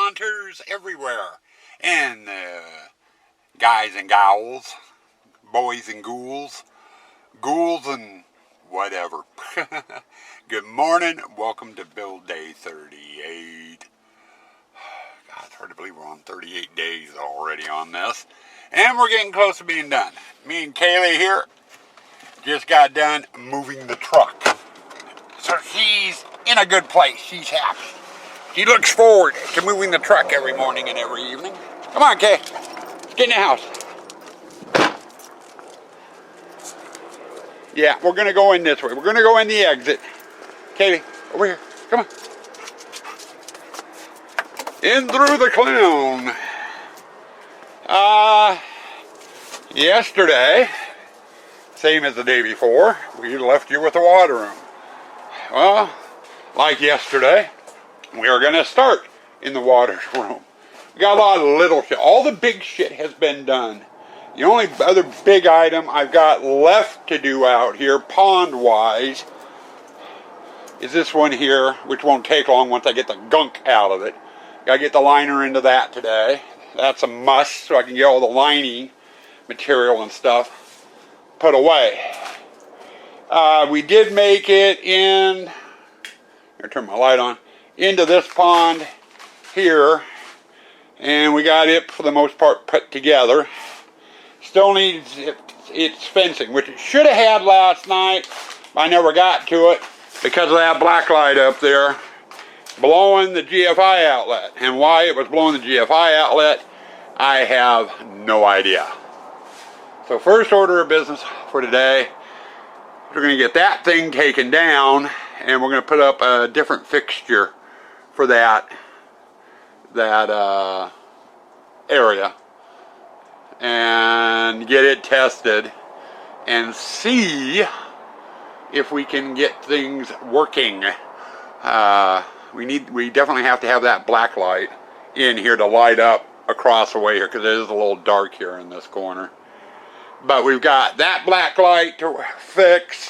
hunters everywhere, and guys and gals, boys and ghouls and whatever. Good morning, welcome to Build Day 38. God, it's hard to believe we're on 38 days already on this, and we're getting close to being done. Me and Kaylee here just got done moving the truck, so she's in a good place. She's happy. She looks forward to moving the truck every morning and every evening. Come on, Kay. Get in the house. Yeah, we're going to go in this way. We're going to go in the exit. Katie, over here. Come on. In through the clown. Yesterday, same as the day before, we left you with the water room. Well, like yesterday, we are going to start in the water room. We got a lot of little shit. All the big shit has been done. The only other big item I've got left to do out here, pond-wise, is this one here, which won't take long once I get the gunk out of it. Got to get the liner into that today. That's a must, so I can get all the lining material and stuff put away. We did make it in, I'm going to turn my light on, into this pond here, and we got it for the most part put together. Still needs its fencing, which it should have had last night, but I never got to it because of that black light up there blowing the GFI outlet. And why it was blowing the GFI outlet, I have no idea. So first order of business for today, we're going to get that thing taken down, and we're going to put up a different fixture for that area and get it tested and see if we can get things working. We definitely have to have that black light in here to light up across the way here, because it is a little dark here in this corner. But we've got that black light to fix.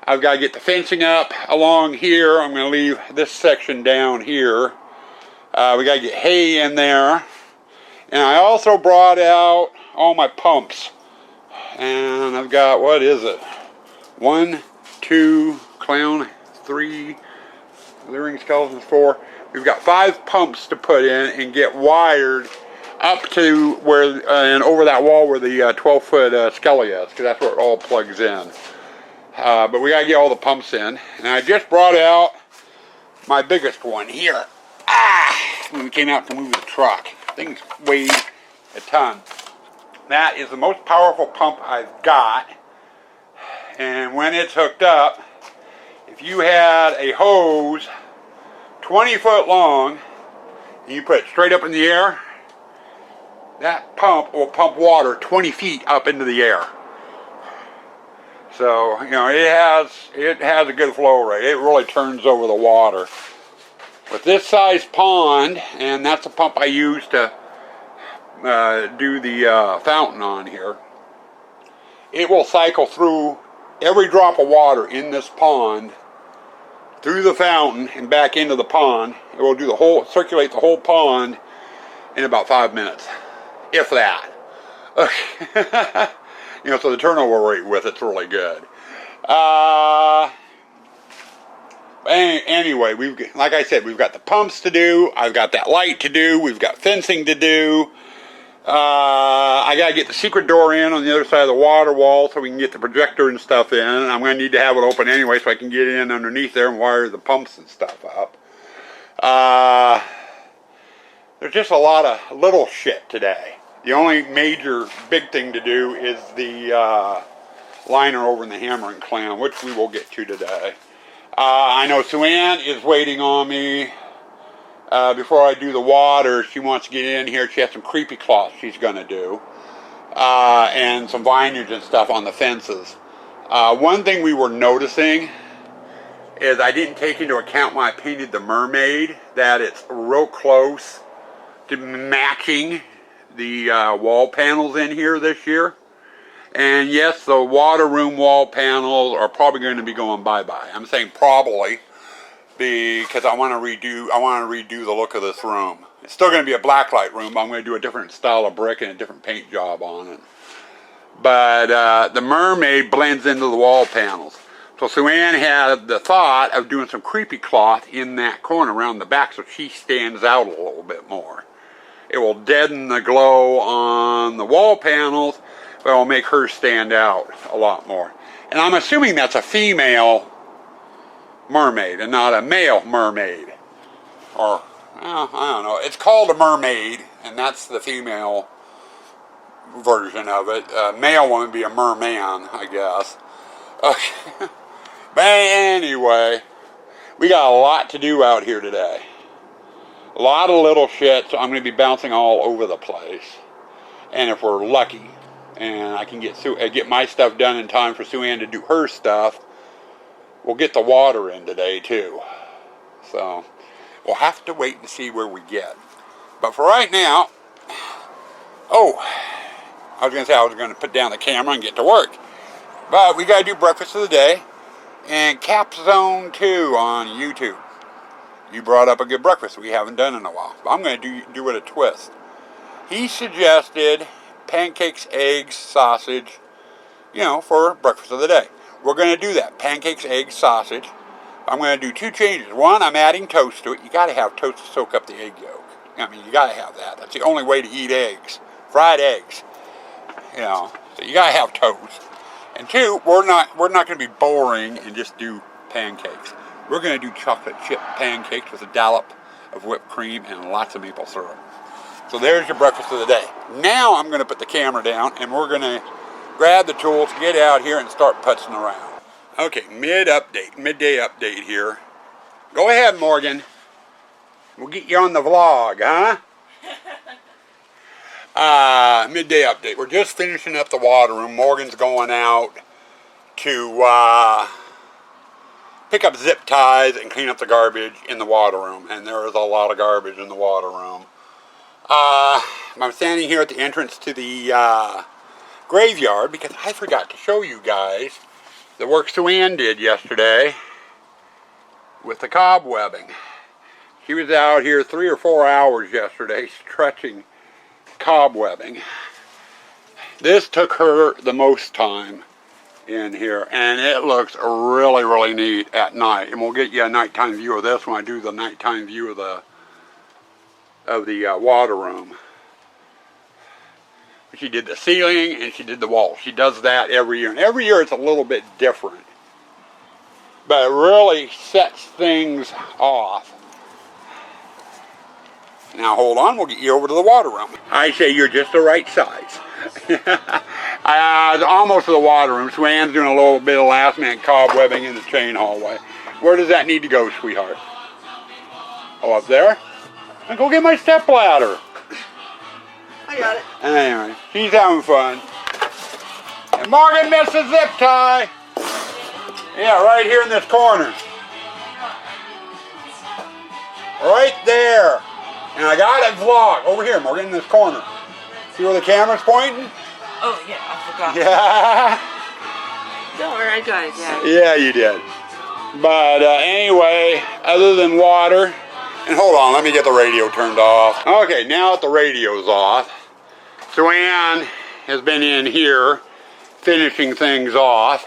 I've got to get the fencing up along here. I'm going to leave this section down here. We got to get hay in there. And I also brought out all my pumps. And I've got, what is it? 1, 2, clown, 3, leering skeletons, 4. We've got 5 pumps to put in and get wired up to where, and over that wall where the 12-foot skelly is, because that's where it all plugs in. But we got to get all the pumps in. And I just brought out my biggest one here. When we came out to move the truck. Things weighed a ton. That is the most powerful pump I've got. And when it's hooked up, if you had a hose 20 foot long, and you put it straight up in the air, that pump will pump water 20 feet up into the air. So, you know, it has a good flow rate. It really turns over the water. With this size pond, and that's the pump I use to do the fountain on here, it will cycle through every drop of water in this pond through the fountain and back into the pond. It will do circulate the whole pond in about 5 minutes, if that. You know, so the turnover rate with it's really good. Anyway, like I said, we've got the pumps to do. I've got that light to do. We've got fencing to do. I got to get the secret door in on the other side of the water wall so we can get the projector and stuff in. I'm going to need to have it open anyway so I can get in underneath there and wire the pumps and stuff up. There's just a lot of little shit today. The only major big thing to do is the liner over in the hammer and clown, which we will get to today. I know Sue Ann is waiting on me. Before I do the water, she wants to get in here. She has some creepy cloths she's going to do. And some vineyards and stuff on the fences. One thing we were noticing is I didn't take into account when I painted the mermaid that it's real close to matching the wall panels in here this year. And yes, the water room wall panels are probably going to be going bye-bye. I'm saying probably because I want to redo the look of this room. It's still going to be a blacklight room, but I'm going to do a different style of brick and a different paint job on it. But the mermaid blends into the wall panels. So Sue Ann had the thought of doing some creepy cloth in that corner around the back so she stands out a little bit more. It will deaden the glow on the wall panels, but it will make her stand out a lot more. And I'm assuming that's a female mermaid and not a male mermaid. Or, I don't know. It's called a mermaid, and that's the female version of it. Male one would be a merman, I guess. Okay. But anyway, we got a lot to do out here today. A lot of little shit, so I'm going to be bouncing all over the place. And if we're lucky, and I can get my stuff done in time for Sue Ann to do her stuff, we'll get the water in today too. So we'll have to wait and see where we get. But for right now, I was going to say I was going to put down the camera and get to work. But we got to do breakfast of the day and Cap Zone 2 on YouTube. You brought up a good breakfast we haven't done in a while. But I'm going to do it a twist. He suggested pancakes, eggs, sausage, for breakfast of the day. We're going to do that. Pancakes, eggs, sausage. I'm going to do two changes. One, I'm adding toast to it. You got to have toast to soak up the egg yolk. I mean, you got to have that. That's the only way to eat eggs. Fried eggs. So you got to have toast. And two, we're not going to be boring and just do pancakes. We're going to do chocolate chip pancakes with a dollop of whipped cream and lots of maple syrup. So there's your breakfast of the day. Now I'm going to put the camera down and we're going to grab the tools, get out here and start putzing around. Okay, midday update here. Go ahead, Morgan. We'll get you on the vlog, huh? Midday update. We're just finishing up the water room. Morgan's going out to pick up zip ties and clean up the garbage in the water room. And there is a lot of garbage in the water room. I'm standing here at the entrance to the graveyard because I forgot to show you guys the work Sue Ann did yesterday with the cobwebbing. She was out here 3 or 4 hours yesterday stretching cobwebbing. This took her the most time in here, and it looks really, really neat at night. And we'll get you a nighttime view of this when I do the nighttime view of the water room. She did the ceiling and she did the wall. She does that every year, and every year it's a little bit different. But it really sets things off. Now hold on, we'll get you over to the water room. I say you're just the right size. Almost to the water room. Sue Ann's doing a little bit of last minute cobwebbing in the chain hallway. Where does that need to go, sweetheart? Oh, up there? And go get my step ladder. I got it. Anyway, she's having fun. And Morgan missed a zip tie. Yeah, right here in this corner. Right there. And I got it vlog. Over here, Morgan, in this corner. See where the camera's pointing? Oh, yeah, I forgot. Yeah. Don't worry, I got it, Dad. Yeah, you did. But anyway, other than water, and hold on, let me get the radio turned off. Okay, now that the radio's off, Sue Ann has been in here finishing things off.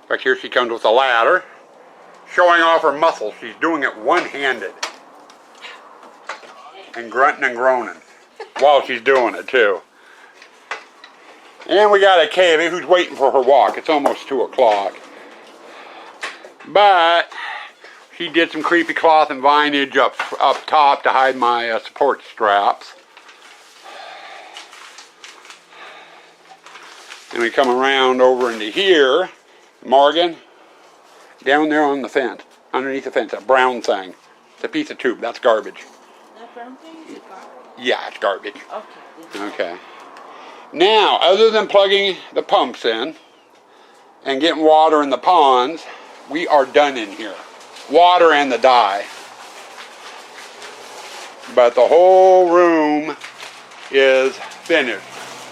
In fact, here she comes with a ladder, showing off her muscles. She's doing it one-handed. And grunting and groaning while she's doing it, too. And we got a Kaylee who's waiting for her walk. It's almost 2 o'clock. But she did some creepy cloth and vinage up top to hide my support straps. And we come around over into here. Morgan, down there on the fence, underneath the fence, that brown thing. It's a piece of tube. That's garbage. That brown thing is garbage? Yeah, it's garbage. Okay. Okay. Now, other than plugging the pumps in and getting water in the ponds, we are done in here. Water and the dye. But the whole room is finished.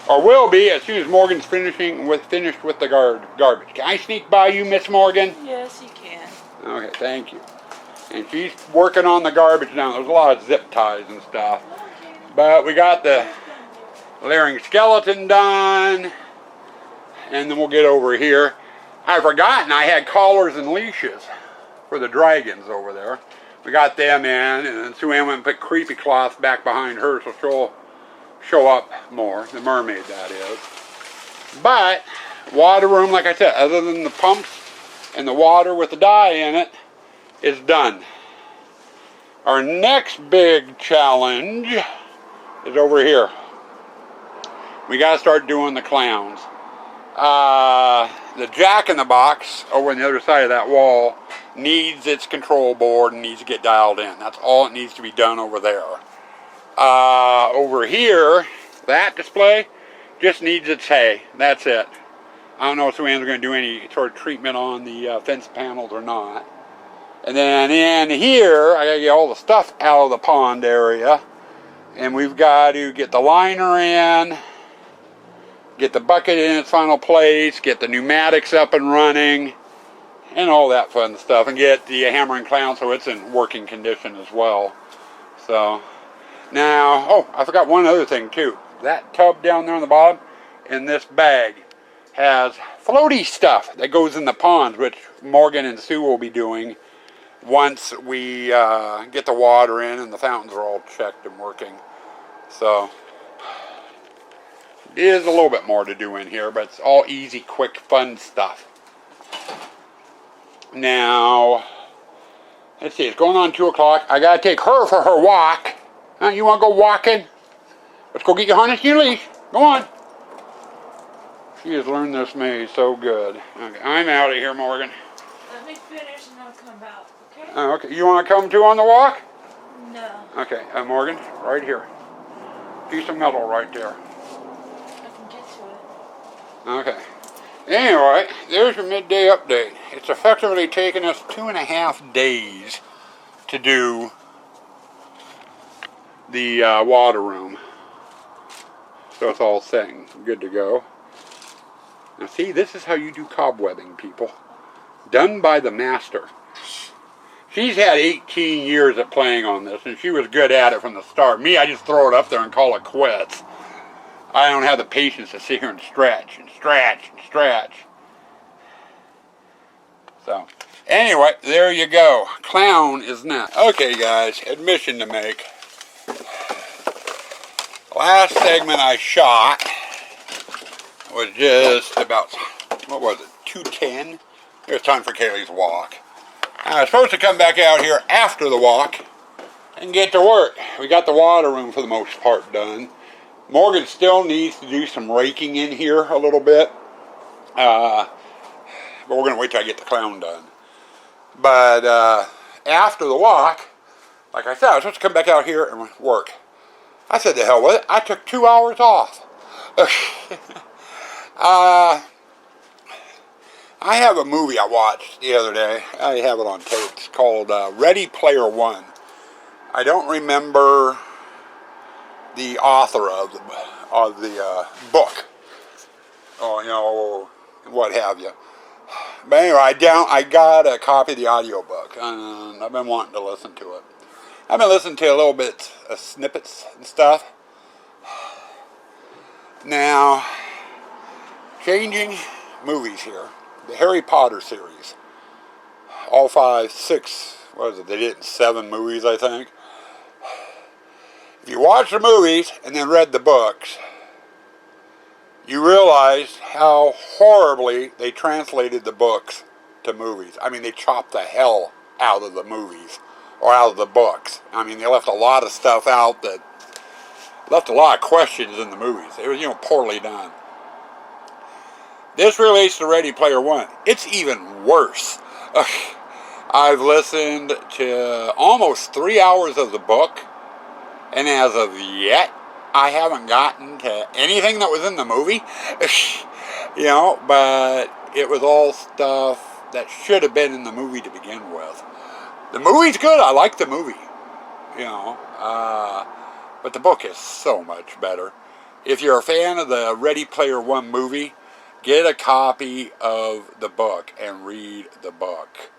Or will be as soon as Morgan's finished with the garbage. Can I sneak by you, Miss Morgan? Yes, you can. Okay, thank you. And she's working on the garbage now. There's a lot of zip ties and stuff. But we got the layering skeleton done. And then we'll get over here. I've forgotten I had collars and leashes for the dragons over there. We got them in, and then Sue Ann went and put creepy cloth back behind her so she'll show up more. The mermaid, that is. But water room, like I said, other than the pumps and the water with the dye in it, is done. Our next big challenge is over here. We got to start doing the clowns. The Jack-in-the-Box over on the other side of that wall needs its control board and needs to get dialed in. That's all it needs to be done over there. Over here, that display just needs its hay. That's it. I don't know if Sue Ann's going to do any sort of treatment on the fence panels or not. And then in here, I got to get all the stuff out of the pond area. And we've got to get the liner in, get the bucket in its final place, get the pneumatics up and running, and all that fun stuff, and get the hammer and clown so it's in working condition as well. So, now, oh, I forgot one other thing too. That tub down there on the bottom in this bag has floaty stuff that goes in the ponds, which Morgan and Sue will be doing once we get the water in and the fountains are all checked and working. So, is a little bit more to do in here, but it's all easy, quick, fun stuff. Now, let's see, it's going on 2 o'clock. I gotta take her for her walk. You wanna go walking? Let's go get your harness and your leash. Go on. She has learned this maze so good. Okay, I'm out of here, Morgan. Let me finish and I'll come out, okay? Okay, you wanna come too on the walk? No. Okay, Morgan, right here. Piece of metal right there. Okay. Anyway, there's your midday update. It's effectively taken us 2.5 days to do the water room. So it's all set and good to go. Now see, this is how you do cobwebbing, people. Done by the master. She's had 18 years at playing on this, and she was good at it from the start. Me, I just throw it up there and call it quits. I don't have the patience to sit here and stretch and stretch and stretch. So, anyway, there you go. Clown is next. Okay, guys, admission to make. Last segment I shot was just about, what was it, 2:10? It was time for Kaylee's walk. I was supposed to come back out here after the walk and get to work. We got the water room for the most part done. Morgan still needs to do some raking in here a little bit. But we're going to wait till I get the clown done. But after the walk, like I said, I was supposed to come back out here and work. I said, the hell with it. I took 2 hours off. I have a movie I watched the other day. I have it on tape. It's called Ready Player One. I don't remember the author of the book, or you know, what have you. But anyway, I got a copy of the audiobook, and I've been wanting to listen to it. I've been listening to a little bit of snippets and stuff. Now, changing movies here. The Harry Potter series. All 5, 6, what is it? They did 7 movies, I think. If you watch the movies and then read the books, you realize how horribly they translated the books to movies. I mean, they chopped the hell out of the movies, or out of the books. I mean, they left a lot of stuff out that left a lot of questions in the movies. It was, poorly done. This relates to Ready Player One. It's even worse. I've listened to almost 3 hours of the book, and as of yet, I haven't gotten to anything that was in the movie. But it was all stuff that should have been in the movie to begin with. The movie's good. I like the movie. But the book is so much better. If you're a fan of the Ready Player One movie, get a copy of the book and read the book.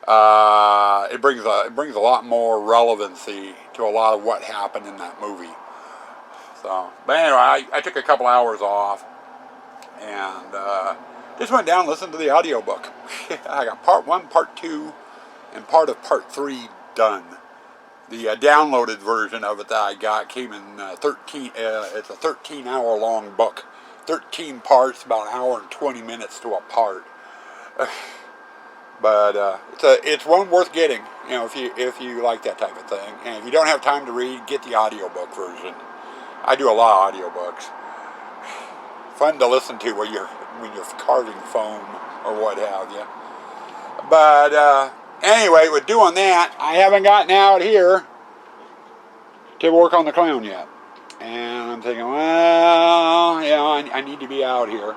it brings a lot more relevancy to a lot of what happened in that movie. So, but anyway, I took a couple hours off and just went down and listened to the audiobook. I got part 1, part 2, and part of part 3 done. The downloaded version of it that I got came in 13. It's a 13-hour long book, 13 parts, about an hour and 20 minutes to a part. But it's one worth getting, you know, if you like that type of thing. And if you don't have time to read, get the audiobook version. I do a lot of audiobooks. Fun to listen to when you're carving foam or what have you. But anyway, with doing that, I haven't gotten out here to work on the clown yet. And I'm thinking, well, you know, I need to be out here.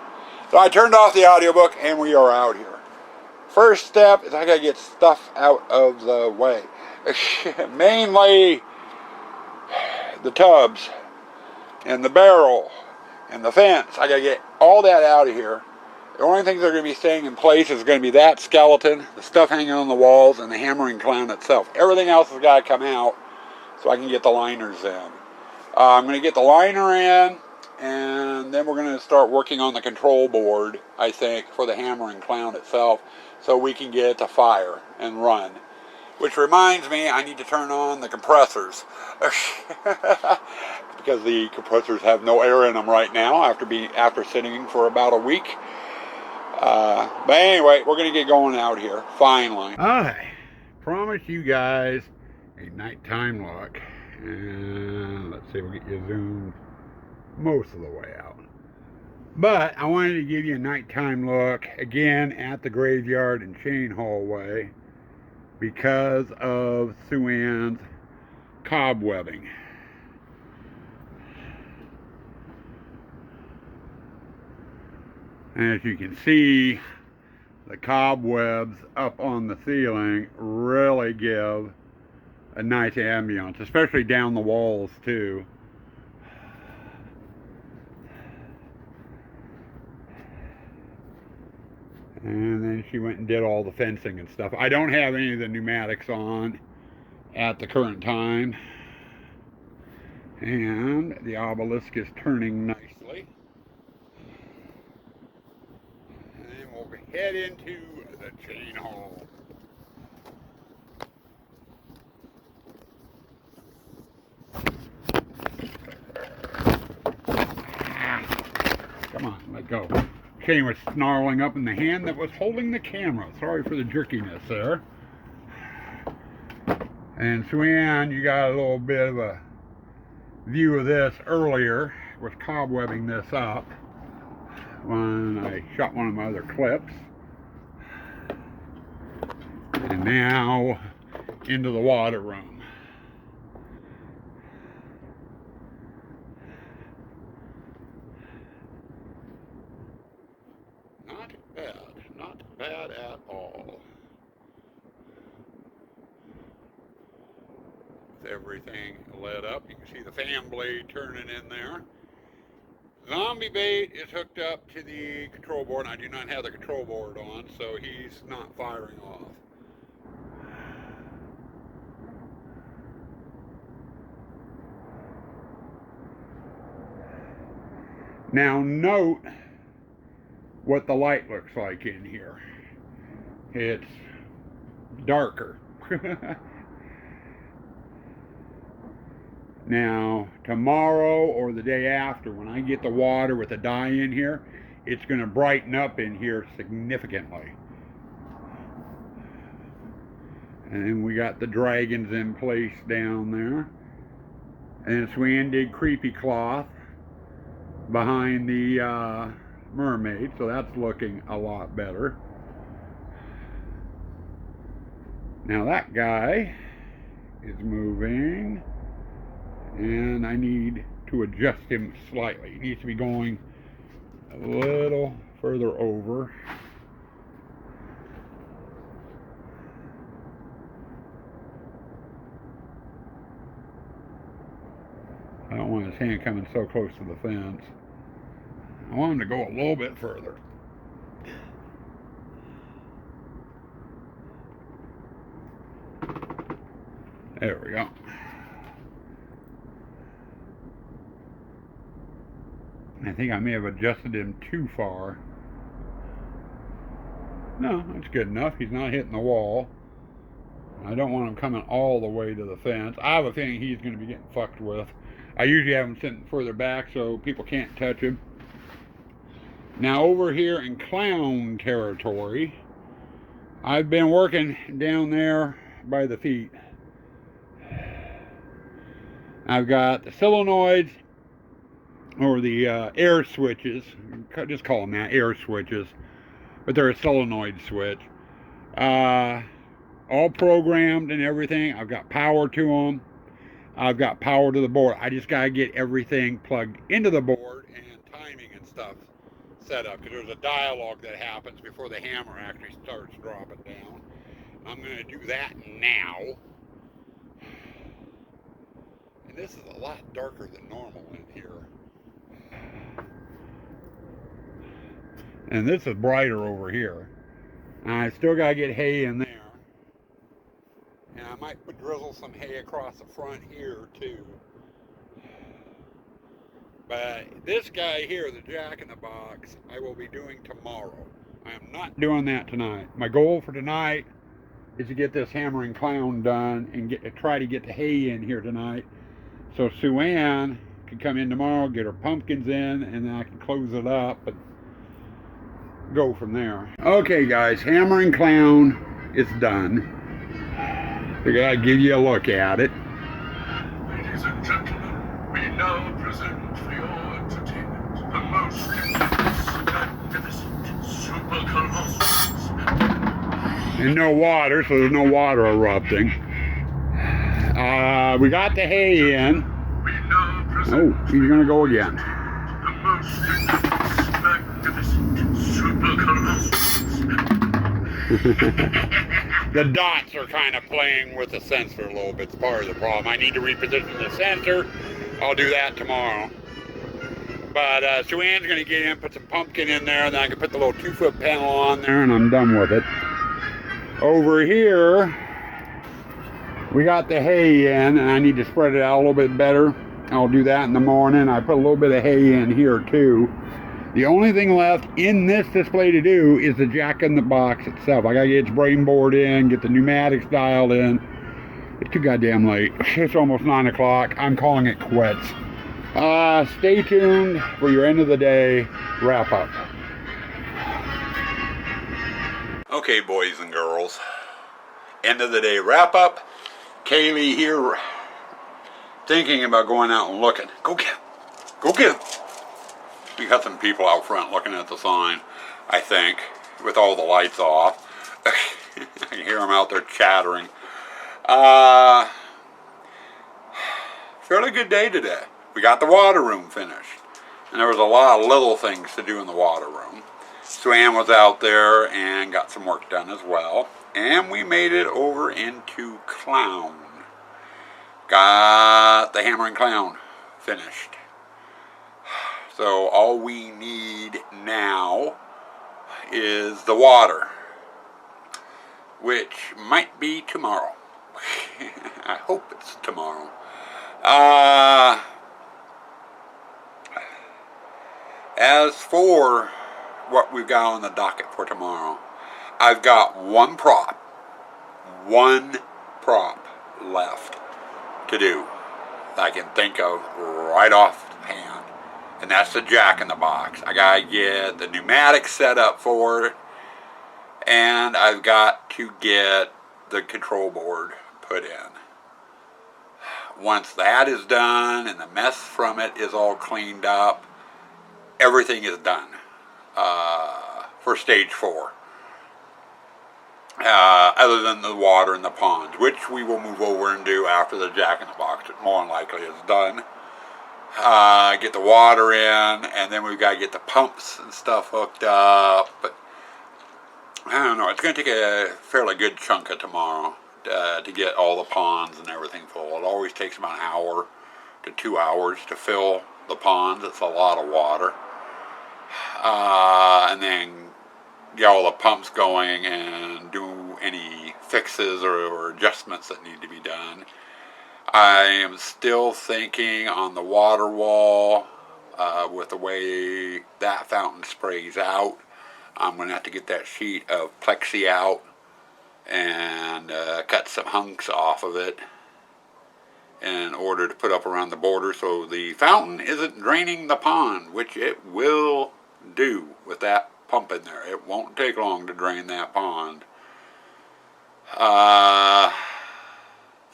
So I turned off the audiobook and we are out here. First step is I gotta get stuff out of the way. Mainly the tubs and the barrel and the fence. I gotta get all that out of here. The only things that are going to be staying in place is going to be that skeleton, the stuff hanging on the walls, and the hammering clown itself. Everything else has got to come out so I can get the liners in. I'm going to get the liner in, and then we're going to start working on the control board, I think, for the hammering clown itself, so we can get it to fire and run. Which reminds me, I need to turn on the compressors. Because the compressors have no air in them right now after sitting for about a week. But anyway, we're going to get going out here, finally. I promised you guys a nighttime look. And let's see if we get you zoomed most of the way out. But I wanted to give you a nighttime look, again, at the graveyard and chain hallway because of Sue Ann's cobwebbing. And as you can see, the cobwebs up on the ceiling really give a nice ambiance, especially down the walls too. And then she went and did all the fencing and stuff. I don't have any of the pneumatics on at the current time. And the obelisk is turning nicely. And we'll head into the chain hall. Come on, let go. Chain was snarling up in the hand that was holding the camera. Sorry for the jerkiness there. And Sue Ann, you got a little bit of a view of this earlier. Was cobwebbing this up when I shot one of my other clips. And now into the water room. Not bad at all. With everything lit up, you can see the fan blade turning in there. Zombie bait is hooked up to the control board, and I do not have the control board on, so he's not firing off. Now note what the light looks like in here. It's darker. Now, tomorrow or the day after, when I get the water with the dye in here, it's going to brighten up in here significantly. And then we got the dragons in place down there. And Sue Ann did creepy cloth behind the mermaid, so that's looking a lot better. Now that guy is moving, and I need to adjust him slightly. He needs to be going a little further over. I don't want his hand coming so close to the fence. I want him to go a little bit further. There we go. I think I may have adjusted him too far. No, that's good enough. He's not hitting the wall. I don't want him coming all the way to the fence. I have a feeling he's going to be getting fucked with. I usually have him sitting further back so people can't touch him. Now over here in clown territory, I've been working down there by the feet. I've got the solenoids, or the air switches, just call them that, air switches, but they're a solenoid switch. All programmed and everything. I've got power to them. I've got power to the board. I just got to get everything plugged into the board and timing and stuff set up, because there's a dialogue that happens before the hammer actually starts dropping down. I'm going to do that now. And this is a lot darker than normal in here. And this is brighter over here. And I still got to get hay in there. And I might drizzle some hay across the front here too. But this guy here, the jack-in-the-box, I will be doing tomorrow. I am not doing that tonight. My goal for tonight is to get this hammering clown done and try to get the hay in here tonight. So Sue Ann can come in tomorrow, get her pumpkins in, and then I can close it up and go from there. Okay guys, hammering clown is done. Figured I'd give you a look at it. Ladies and gentlemen, we now present for your entertainment the most magnificent super colossal. And no water, so there's no water erupting. We got the hay in. We now present Oh, he's gonna go again. the most magnificent super colossal. The dots are kind of playing with the sensor a little bit. It's part of the problem. I need to reposition the sensor. I'll do that tomorrow. But Sue Ann's going to get in, put some pumpkin in there, and then I can put the little 2-foot panel on there, and I'm done with it. Over here, we got the hay in, and I need to spread it out a little bit better. I'll do that in the morning. I put a little bit of hay in here, too. The only thing left in this display to do is the jack-in-the-box itself. I gotta get its brain board in, get the pneumatics dialed in. It's too goddamn late. It's almost 9 o'clock. I'm calling it quits. Stay tuned for your end of the day wrap up. Okay, boys and girls. End of the day wrap up. Kaylee here, thinking about going out and looking. Go get him. Go get him. We got some people out front looking at the sign, I think, with all the lights off. I can hear them out there chattering. Fairly good day today. We got the water room finished. And there was a lot of little things to do in the water room. Sue Ann was out there and got some work done as well. And we made it over into clown. Got the hammering clown finished. So all we need now is the water, which might be tomorrow. I hope it's tomorrow. As for what we've got on the docket for tomorrow, I've got one prop left to do that I can think of right offhand. And that's the jack-in-the-box. I gotta get the pneumatic set up for it. And I've got to get the control board put in. Once that is done and the mess from it is all cleaned up, everything is done for stage 4. Other than the water in the ponds, which we will move over and do after the jack-in-the-box, more than likely is done. Get the water in, and then we've got to get the pumps and stuff hooked up. But I don't know, it's going to take a fairly good chunk of tomorrow to get all the ponds and everything full. It always takes about an hour to 2 hours to fill the ponds. It's a lot of water. And then get all the pumps going and do any fixes or adjustments that need to be done. I am still thinking on the water wall, with the way that fountain sprays out, I'm going to have to get that sheet of plexi out and cut some hunks off of it in order to put up around the border so the fountain isn't draining the pond, which it will do with that pump in there. It won't take long to drain that pond.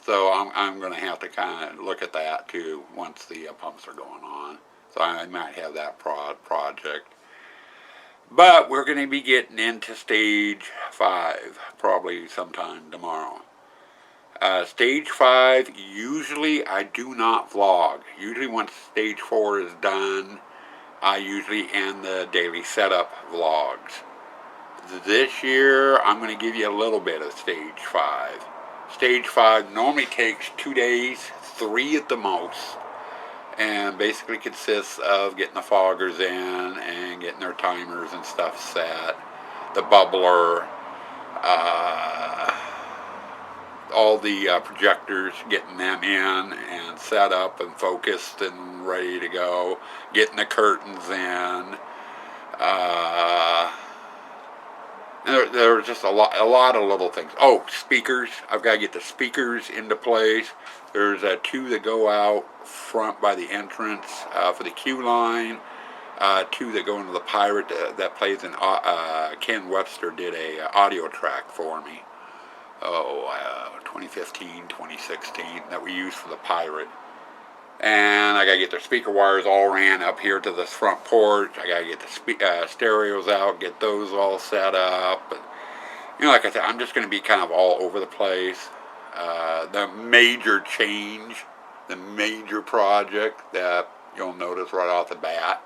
So I'm going to have to kind of look at that too once the pumps are going on. So I might have that project. But we're going to be getting into stage 5 probably sometime tomorrow. Stage 5, usually I do not vlog. Usually once stage 4 is done, I usually end the daily setup vlogs. This year, I'm going to give you a little bit of stage 5. Stage 5 normally takes 2 days, 3 at the most, and basically consists of getting the foggers in and getting their timers and stuff set, the bubbler, all the projectors, getting them in and set up and focused and ready to go, getting the curtains in. There are just a lot of little things. Oh, speakers. I've got to get the speakers into place. There's 2 that go out front by the entrance for the queue line. 2 that go into the Pirate that plays in. Ken Webster did a audio track for me. 2015, 2016 that we used for the Pirate. And I gotta get the speaker wires all ran up here to this front porch. I gotta get the stereos out, get those all set up. But, like I said, I'm just gonna be kind of all over the place. The major change, the major project that you'll notice right off the bat,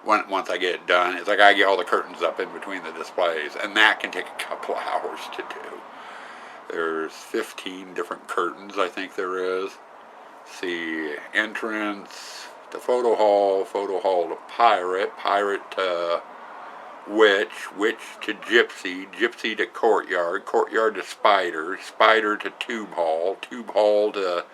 once I get it done, is I gotta get all the curtains up in between the displays, and that can take a couple of hours to do. There's 15 different curtains, I think there is. See, entrance to photo hall to Pirate, Pirate to Witch to Gypsy, Gypsy to Courtyard, Courtyard to Spider, Spider to Tube Hall to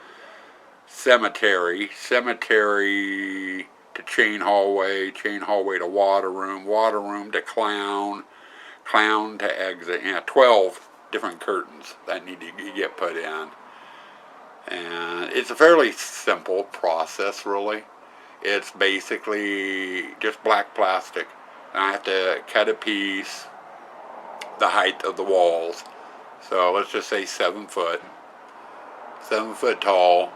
Cemetery, Cemetery to Chain Hallway to Water Room to Clown to Exit. 12 different curtains that need to get put in. And it's a fairly simple process, really. It's basically just black plastic. And I have to cut a piece the height of the walls. So let's just say 7 foot tall.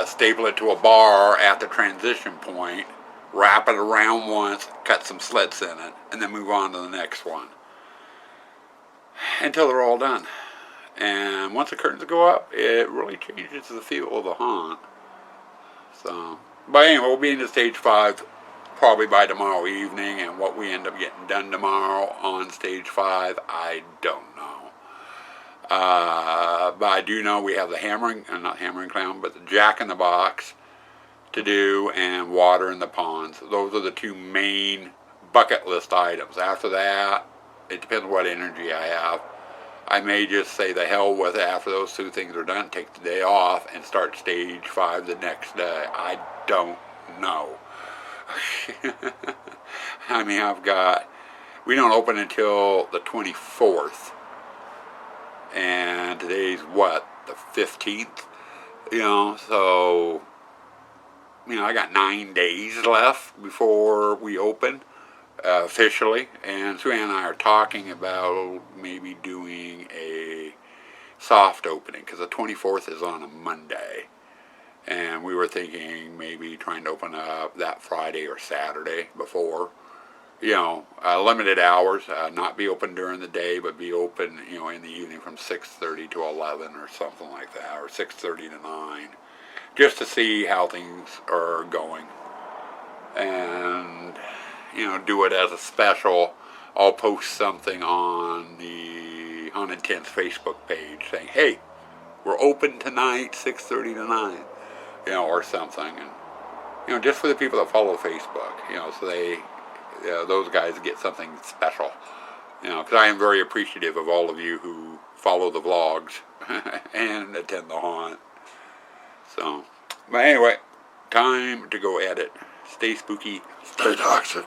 Staple it to a bar at the transition point. Wrap it around once, cut some slits in it, and then move on to the next one. Until they're all done. And once the curtains go up, it really changes the feel of the haunt. So, but anyway, we'll be into stage 5 probably by tomorrow evening, and what we end up getting done tomorrow on stage 5, I don't know. But I do know we have the not hammering clown, but the Jack in the Box to do, and water in the ponds. Those are the 2 main bucket list items. After that, it depends on what energy I have. I may just say the hell with it after those 2 things are done, take the day off, and start stage 5 the next day. I don't know. I mean, we don't open until the 24th. And today's what? The 15th? So, I got 9 days left before we open. Officially, and Sue and I are talking about maybe doing a soft opening because the 24th is on a Monday, and we were thinking maybe trying to open up that Friday or Saturday before, limited hours, not be open during the day, but be open, in the evening from 6:30 to 11 or something like that, or 6:30 to 9, just to see how things are going, and do it as a special. I'll post something on the Haunted Tents Facebook page saying, hey, we're open tonight, 6:30 to 9, or something. And, just for the people that follow Facebook, so they, those guys get something special. Because I am very appreciative of all of you who follow the vlogs and attend the haunt. So, but anyway, time to go edit. Stay spooky. Stay toxic.